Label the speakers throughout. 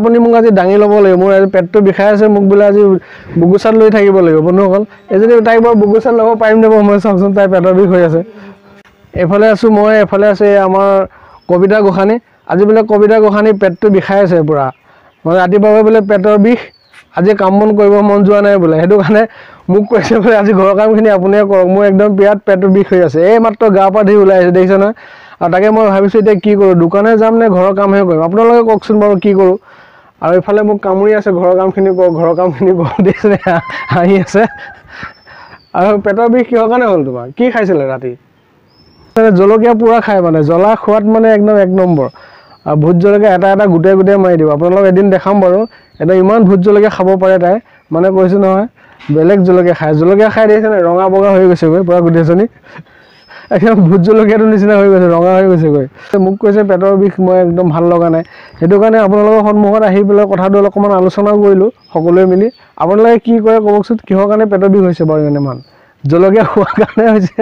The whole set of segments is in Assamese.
Speaker 1: আপুনি মোক আজি দাঙি ল'ব লাগিব, মোৰ আজি পেটটো বিষাই আছে, মোক বোলে আজি বুকুচাত লৈ থাকিব লাগিব বন্ধুসকল। এই যদি তাইক বাৰু বুকুচাত ল'ব পাৰিম নে বাৰু মই চাওকচোন, তাইৰ পেটৰ বিষ হৈ আছে। এইফালে আছোঁ মই, এফালে আছে আমাৰ কবিতা গোসাঁনী। আজি বোলে কবিতা গোসাঁনী পেটটো বিষাই আছে পূৰা, মানে ৰাতিপুৱা বোলে পেটৰ বিষ, আজি কাম বন কৰিব মন যোৱা নাই বোলে, সেইটো কাৰণে মোক কৈছে বোলে আজি ঘৰৰ কামখিনি আপুনিয়ে কৰক, মোৰ একদম বিৰাট পেটৰ বিষ হৈ আছে। এই মাত্ৰ গা পা ধুই ওলাই আহিছে দেখিছে নহয়। আৰু তাকে মই ভাবিছোঁ এতিয়া কি কৰোঁ, দোকানে যাম নে ঘৰৰ কামহে কৰিম, আপোনালোকে কওকচোন বাৰু কি কৰোঁ। আৰু এইফালে মোক কামুৰি আছে, ঘৰৰ কামখিনি কৰক, ঘৰৰ কামখিনি কৰক দেখিছেনে, হাঁহি আছে। আৰু পেটৰ বিষ কিহৰ কাৰণে হ'ল তোমাৰ, কি খাইছিলে ৰাতি? জলকীয়া পুৰা খায়, মানে জ্বলা খোৱাত মানে একদম এক নম্বৰ। আৰু ভোট জলকীয়া এটা এটা গোটেই গোটেই মাৰি দিব, আপোনালোকক এদিন দেখাম বাৰু। এটা ইমান ভোট জলকীয়া খাব পাৰে তাই, মানে কৈছোঁ নহয় বেলেগ জলকীয়া খায়। জলকীয়া খাই দেখিছেনে ৰঙা বগা হৈ গৈছেগৈ পূৰা গোটেইজনী, একদম ভোট জলকীয়াটোৰ নিচিনা হৈ গৈছে, ৰঙা হৈ গৈছেগৈ। মোক কৈছে পেটৰ বিষ, মই একদম ভাল লগা নাই, সেইটো কাৰণে আপোনালোকৰ সন্মুখত আহি পেলাই কথাটো অকণমান আলোচনাও কৰিলোঁ সকলোৱে মিলি। আপোনালোকে কি কৰে ক'বচোন, কিহৰ কাৰণে পেটৰ বিষ হৈছে বাৰু ইমান? জলকীয়া খোৱাৰ কাৰণে হৈছে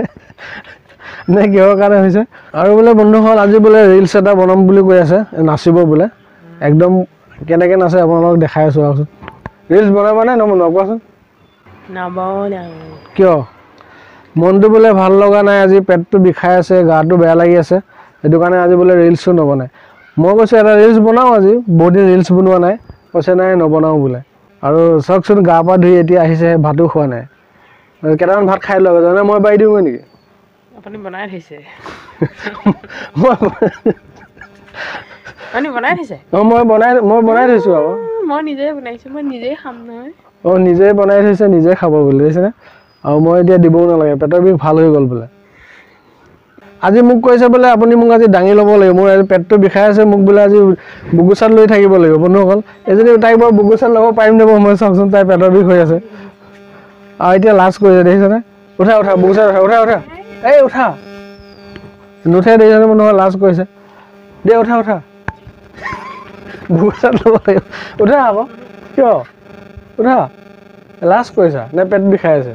Speaker 1: নে কিহৰ কাৰণে হৈছে? আৰু বোলে বন্ধুসকল আজি বোলে ৰিলচ এটা বনাম বুলি কৈ আছে, নাচিব বোলে একদম। কেনেকৈ নাচে আপোনালোকক দেখাই আছোঁ আহকচোন। ৰিলচ বনাবা নে নবনোৱা কোৱাচোন? কিয়? মনটো বোলে ভাল লগা নাই আজি, পেটটো বিষাই আছে, গাটো বেয়া লাগি আছে, সেইটো কাৰণে আজি বোলে ৰিলচটো নবনায়। মই কৈছোঁ এটা ৰিলচ বনাওঁ আজি, বহুত দিন ৰিলচ বনোৱা নাই, কৈছে নাই নবনাওঁ বোলে। আৰু চাওকচোন গা পা ধুই এতিয়া আহিছে, ভাতো খোৱা নাই, কেইটামান ভাত খাই লওক, জানে মই বাঢ়ি দিওঁগৈ নেকি?
Speaker 2: আপুনি বনাই থৈছে?
Speaker 1: মই
Speaker 2: বনাই থৈছে?
Speaker 1: মই বনাই থৈছোঁ আকৌ।
Speaker 2: মই নিজে বনাইছোঁ, মই নিজেই খাম নহয়।
Speaker 1: নিজে বনাই থৈছে, নিজে খাব বোলে দেখিছেনে। আৰু মই এতিয়া দিবও নালাগে, পেটৰ বিষ ভাল হৈ গ'ল বোলে। আজি মোক কৈছে বোলে আপুনি মোক আজি দাঙি ল'ব লাগিব, মোৰ আজি পেটটো বিষাই আছে, মোক বোলে আজি বুকুচাত লৈ থাকিব লাগিব বন্ধুসকল। এই যদি তাইক বাৰু বুকুচাত ল'ব পাৰিম নে বাৰু মই চাওকচোন, তাইৰ পেটৰ বিষ হৈ আছে। আৰু এতিয়া লাজ কৰিছে দেখিছেনে, উঠা উঠা বুকুচাত উঠা, উঠা উঠা, এই উঠা। নুঠে দেখিছেনে বন্ধুসকল, লাজ কৰিছে। দে উঠা উঠা, বুকুচাত ল'ব লাগিব, উঠা আকৌ। কিয় উঠা, লাজ কৰিছা নে পেট বিষাই আছে?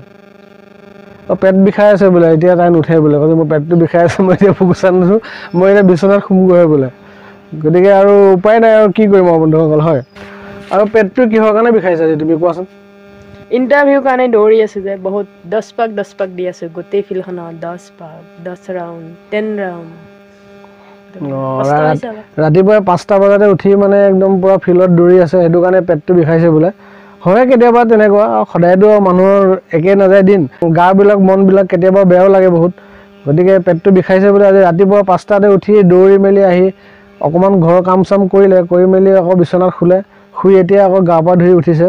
Speaker 1: পেট বিষাই আছে বোলে, এতিয়া তাই নুঠে বোলে, কৈছে মোৰ পেটটো বিষাই আছে, মই এতিয়া বুকুচাত নুঠোঁ, মই এতিয়া বিচনাত শুমগৈ বোলে। গতিকে আৰু উপায় নাই আৰু কি কৰিম আৰু বন্ধুসকল, হয়। আৰু পেটটো কিহৰ কাৰণে বিষাইছে আজি তুমি কোৱাচোন?
Speaker 2: ইণ্টাৰভিউৰ কাৰণে দৌৰি আছোঁ যে, বহুত 10 পাক দি আছোঁ গোটেই ফিল্ডখনত, 10 পাক, 10 ৰাউণ্ড, 10 ৰাউণ্ড।
Speaker 1: ৰাতিপুৱাই 5টা বজাতে উঠি মানে একদম পূৰা ফিল্ডত দৌৰি আছে, সেইটো কাৰণে পেটটো বিষাইছে বোলে। হয় কেতিয়াবা তেনেকুৱা, সদায়তো মানুহৰ একেই নাযায় দিন, গাবিলাক মনবিলাক কেতিয়াবা বেয়াও লাগে বহুত। গতিকে পেটটো বিষাইছে বোলে আজি ৰাতিপুৱা 5টাতে উঠি দৌৰি মেলি আহি অকণমান ঘৰৰ কাম চাম কৰিলে, কৰি মেলি আকৌ বিচনাত শুলে, শুই এতিয়া আকৌ গা পা ধুই উঠিছে।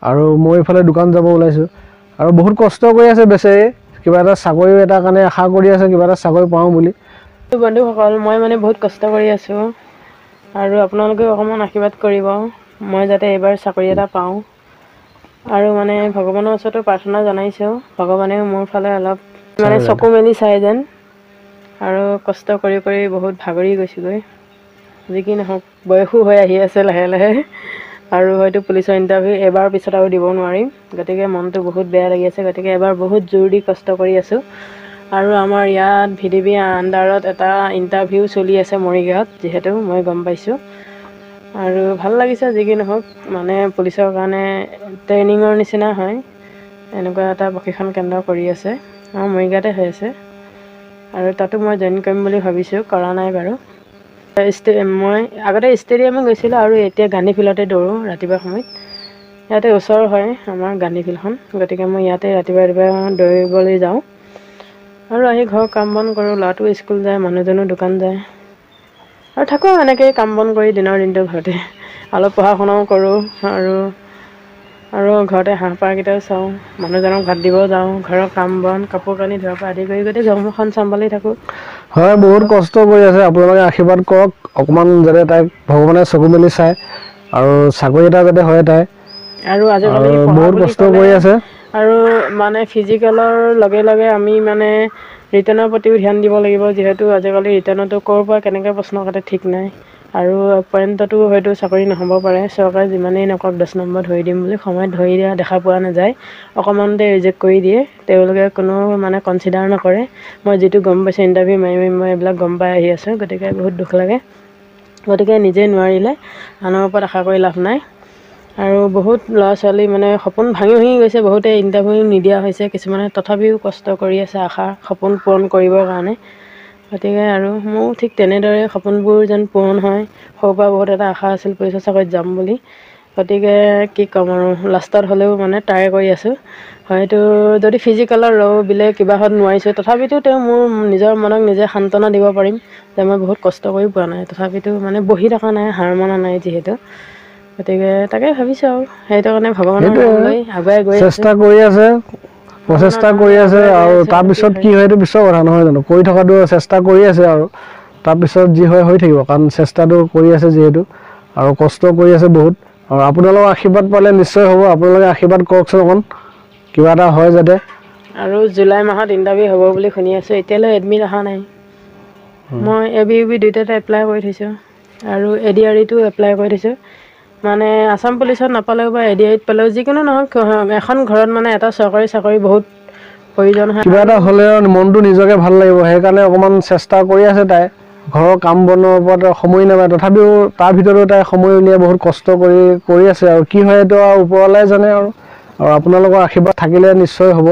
Speaker 1: আৰু মই এইফালে দোকান যাব ওলাইছোঁ। আৰু বহুত কষ্ট কৰি আছে বেচেৰি, কিবা এটা চাকৰি এটাৰ কাৰণে আশা কৰি আছে, কিবা এটা চাকৰি পাওঁ বুলি।
Speaker 2: বন্ধুসকল মই মানে বহুত কষ্ট কৰি আছোঁ, আৰু আপোনালোকেও অকণমান আশীৰ্বাদ কৰিব, মই যাতে এইবাৰ চাকৰি এটা পাওঁ। আৰু মানে ভগৱানৰ ওচৰতো প্ৰাৰ্থনা জনাইছোঁ, ভগৱানেও মোৰ ফালে অলপ মানে চকু মেলি চাই যেন। আৰু কষ্ট কৰি কৰি বহুত ভাগৰি গৈছোঁগৈ, যি কি নহওক বয়সো হৈ আহি আছে লাহে লাহে। আৰু হয়তো পুলিচৰ ইণ্টাৰভিউ এবাৰ পিছত আৰু দিব নোৱাৰিম, গতিকে মনটো বহুত বেয়া লাগি আছে। গতিকে এবাৰ বহুত জোৰ দি কষ্ট কৰি আছোঁ। আৰু আমাৰ ইয়াত VDB আণ্ডাৰত এটা ইণ্টাৰভিউ চলি আছে মৰিগাঁৱত, যিহেতু মই গম পাইছোঁ। আৰু ভাল লাগিছে যি কি নহওক, মানে পুলিচৰ কাৰণে ট্ৰেইনিঙৰ নিচিনা হয়, এনেকুৱা এটা প্ৰশিক্ষণ কেন্দ্ৰ কৰি আছে, আমাৰ মৰিগাঁৱতে হৈ আছে। আৰু তাতো মই জইন কৰিম বুলি ভাবিছোঁ, কৰা নাই বাৰু। মই আগতে ষ্টেডিয়ামত গৈছিলোঁ, আৰু এতিয়া গান্ধী ফিল্ডতে দৌৰোঁ ৰাতিপুৱা সময়ত। ইয়াতে ওচৰ হয় আমাৰ গান্ধী ফিল্ডখন, গতিকে মই ইয়াতে ৰাতিপুৱা ৰাতিপুৱা দৌৰিবলৈ যাওঁ। আৰু আহি ঘৰৰ কাম বন কৰোঁ, ল'ৰাটো স্কুল যায়, মানুহজনো দোকান যায়। আৰু থাকোঁ এনেকৈয়ে কাম বন কৰি দিনৰ দিনটো ঘৰতে, অলপ পঢ়া শুনাও কৰোঁ। আৰু ঘৰতে হাঁহ পাৰকেইটাও চাওঁ, মানুহজনক ভাত দিব যাওঁ, ঘৰৰ কাম বন কাপোৰ কানি ধোৱাৰ পৰা আদি কৰি গোটেই ঘৰখন চম্ভালি থাকোঁ।
Speaker 1: হয় বহুত কষ্ট কৰি আছে, আপোনালোকে আশীৰ্বাদ কৰক অকণমান, যাতে তাইক ভগৱানে চকু মেলি চায় আৰু চাকৰি এটা যাতে হয় তাই।
Speaker 2: আৰু আজিকালি পঢ়া
Speaker 1: বহুত
Speaker 2: বুলি
Speaker 1: কষ্ট
Speaker 2: ক'লে
Speaker 1: কৰি আছে।
Speaker 2: আৰু মানে ফিজিকেলৰ লগে লগে আমি মানে ৰিটেনৰ প্ৰতিও ধ্যান দিব লাগিব, যিহেতু আজিকালি ৰিটেনতো ক'ৰ পৰা কেনেকৈ প্ৰশ্ন কাটে ঠিক নাই। আৰু পইণ্টতো হয়তো চাকৰি নহ'ব পাৰে, চৰকাৰে যিমানেই নকওক 10 নম্বৰ ধৰি দিম বুলি, সময়ত ধৰি দিয়া দেখা পোৱা নাযায়, অকণমানতে ৰিজেক্ট কৰি দিয়ে, তেওঁলোকে কোনো মানে কনচিডাৰ নকৰে। মই যিটো গম পাইছোঁ ইণ্টাৰভিউ মাৰি মই এইবিলাক গম পাই আহি আছোঁ, গতিকে বহুত দুখ লাগে। গতিকে নিজে নোৱাৰিলে আনৰ ওপৰত আশা কৰি লাভ নাই। আৰু বহুত ল'ৰা ছোৱালী মানে সপোন ভাঙি গৈছে, বহুতে ইণ্টাৰভিউ নিদিয়া হৈছে, কিছুমানে তথাপিও কষ্ট কৰি আছে সপোন পূৰণ কৰিবৰ কাৰণে। গতিকে আৰু মোৰ ঠিক তেনেদৰে সপোনবোৰ যেন পূৰণ হয়। সৰুৰ পৰা বহুত এটা আশা আছিল পুলিচৰ চাকৰিত যাম বুলি। গতিকে কি ক'ম আৰু, লাষ্টত হ'লেও মানে ট্ৰাই কৰি আছোঁ। হয়তো যদি ফিজিকেলৰ লওঁ বোলে কিবাহত নোৱাৰিছোঁ, তথাপিতো তেওঁ মোৰ নিজৰ মনক নিজে সান্তনা দিব পাৰিম যে মই বহুত কষ্ট কৰি পোৱা নাই, তথাপিতো মানে বহি থকা নাই, হাৰ মনা নাই যিহেতু। গতিকে তাকে ভাবিছোঁ আৰু সেইটো কাৰণে ভগৱানৰ
Speaker 1: সেইটোৱে
Speaker 2: নাম লৈ আগুৱাই গৈ আছোঁ।
Speaker 1: চেষ্টা কৰি আছে,
Speaker 2: ভগৱানৰ
Speaker 1: প্ৰচেষ্টা
Speaker 2: নাম
Speaker 1: কৰি
Speaker 2: লৈ
Speaker 1: আছে,
Speaker 2: আগুৱাই গৈ
Speaker 1: আৰু
Speaker 2: আছোঁ
Speaker 1: তাৰপিছত কি হয় সেইটো পিছৰ কথা নহয় জানো। কৰি থকাটো চেষ্টা কৰি আছে, আৰু তাৰপিছত যি হয় হৈ থাকিব, কাৰণ চেষ্টাটো কৰি আছে যিহেতু, আৰু কষ্ট কৰি আছে বহুত। আৰু আপোনালোকৰ আশীৰ্বাদ পালে নিশ্চয় হ'ব। আপোনালোকে আশীৰ্বাদ কৰকচোন অকণ, কিবা এটা হয় যাতে।
Speaker 2: আৰু জুলাই মাহত ইণ্টাৰভিউ হ'ব বুলি শুনি আছোঁ, এতিয়ালৈ এডমিট অহা নাই। মই ABUB দুইটাতে এপ্লাই কৰি থৈছোঁ, আৰু ADREতো এপ্লাই কৰি থৈছোঁ। মানে আছাম পুলিচত নাপালেও বা ADREত পালেও যিকোনো নহওক, এখন ঘৰত মানে এটা চৰকাৰী চাকৰি বহুত প্ৰয়োজন হয়।
Speaker 1: কিবা
Speaker 2: আৰু
Speaker 1: এটা হ'লে মনটো নিজকে ভাল লাগিব, সেইকাৰণে অকণমান চেষ্টা কৰি আছে তাই। ঘৰৰ কাম বনৰ ওপৰত সময় নাপায়, তথাপিও তাৰ ভিতৰতো তাই সময় উলিয়াই বহুত কষ্ট কৰি আছে। আৰু কি হয় এইটো আৰু ওপৰৱালাই জানে, আৰু আপোনালোকৰ আশীৰ্বাদ থাকিলে নিশ্চয় হ'ব।